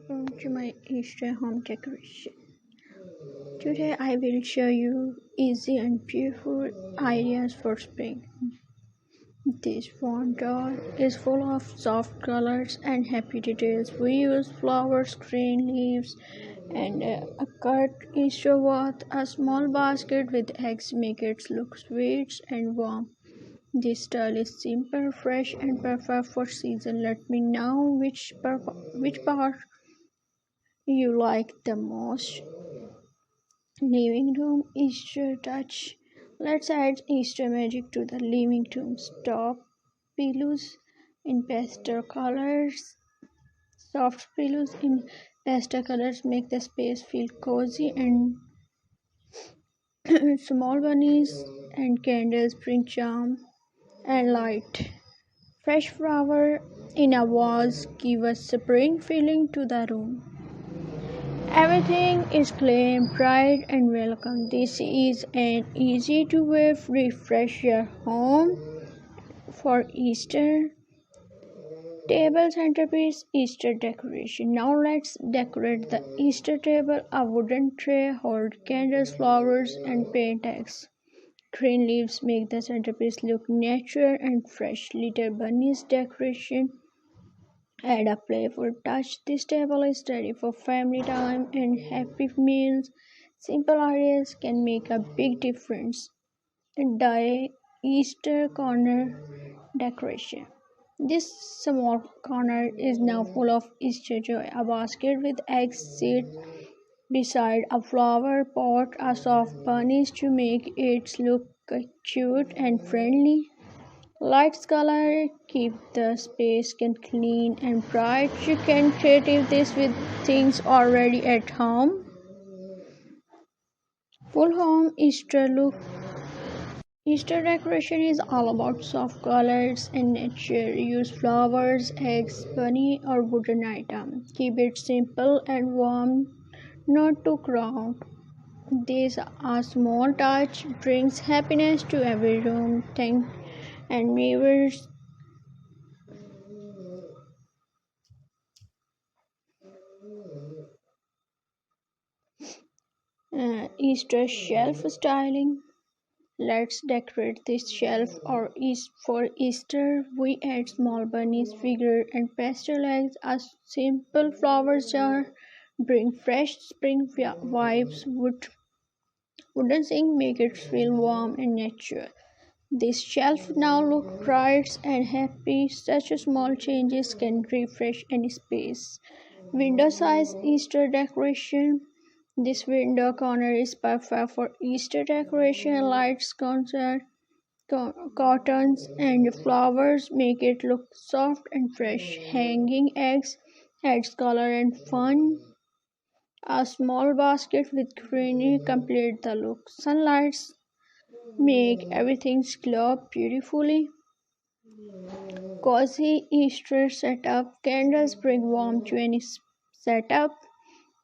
Welcome to my Easter home decoration. Today I will show you easy and beautiful ideas for spring. This font doll is full of soft colors and happy details. We use flowers, green leaves, and a cut Easter wreath. A small basket with eggs make it look sweet and warm. This style is simple, fresh, and perfect for season. Let me know which part you like the most. Living room Easter touch. Let's add Easter magic to the living room. Top pillows in pastel colors. Soft pillows in pastel colors make the space feel cozy, and small bunnies and candles bring charm and light. Fresh flower in a vase give a spring feeling to the room. Everything is clean, bright, and welcome. This is an easy to way to refresh your home for Easter. Table centerpiece Easter decoration. Now let's decorate the Easter table. A wooden tray holds candles, flowers, and paint eggs. Green leaves make the centerpiece look natural and fresh. Little bunnies decoration add a playful touch. This table is ready for family time and happy meals. Simple ideas can make a big difference. Die Easter corner decoration. This small corner is now full of Easter joy. A basket with eggs sit beside a flower pot, a soft bunny to make it look cute and friendly. Lights color keep the space clean and bright. You can create this with things already at home. Full home Easter look. Easter decoration is all about soft colors and nature. Use flowers, eggs, bunny, or wooden item. Keep it simple and warm, not too crowded. This a small touch brings happiness to every room. Thank and neighbors. Easter shelf styling. Let's decorate this shelf or is for Easter. We add small bunnies figure and pastel eggs. A simple flower jar bring fresh spring vibes. Wooden sink make it feel warm and natural. This shelf now look bright and happy. Such small changes can refresh any space. Window size Easter decoration. This window corner is perfect for Easter decoration. Lights, cottons, and flowers make it look soft and fresh. Hanging eggs adds color and fun. A small basket with greenery complete the look. Sunlights make everything glow beautifully. Cozy Easter setup. Candles bring warmth to any setup.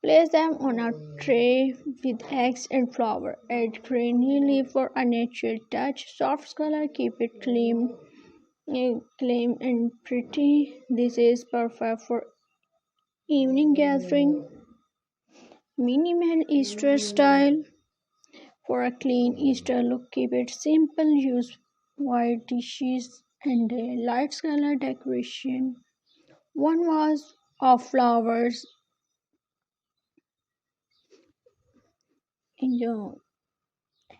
Place them on a tray with eggs and flour. Add green leaf for a natural touch. Soft color keep it clean and pretty. This is perfect for evening gathering. Minimal Easter style. For a clean Easter look, keep it simple. Use white dishes and a light color decoration. One vase of flowers in the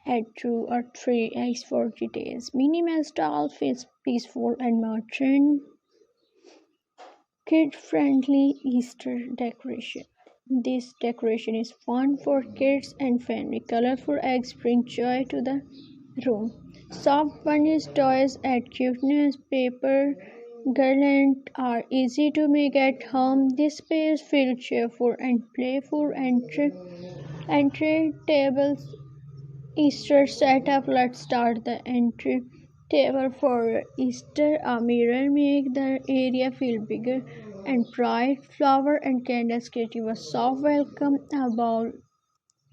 add 2 or 3 eggs for details. Minimal style feels peaceful and modern. Kid-friendly Easter decoration. This decoration is fun for kids and family. Colorful eggs bring joy to the room. Soft bunnies toys add cuteness. Paper garlands are easy to make at home. This space feels cheerful and playful. Entry tables Easter setup. Let's start the entry table for Easter. A mirror make the area feel bigger and bright. Flower and candles give a soft welcome. A bowl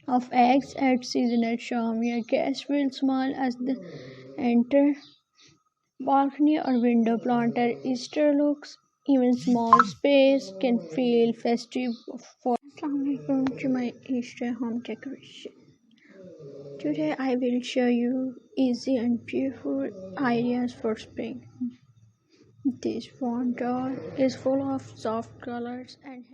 of eggs adds seasonal charm. Your guests will smile as they enter. Balcony or window planter Easter looks. Even small space can feel festive for Assalamualaikum to my Easter home decoration. Today I will show you easy and beautiful ideas for spring. This font doll is full of soft colors and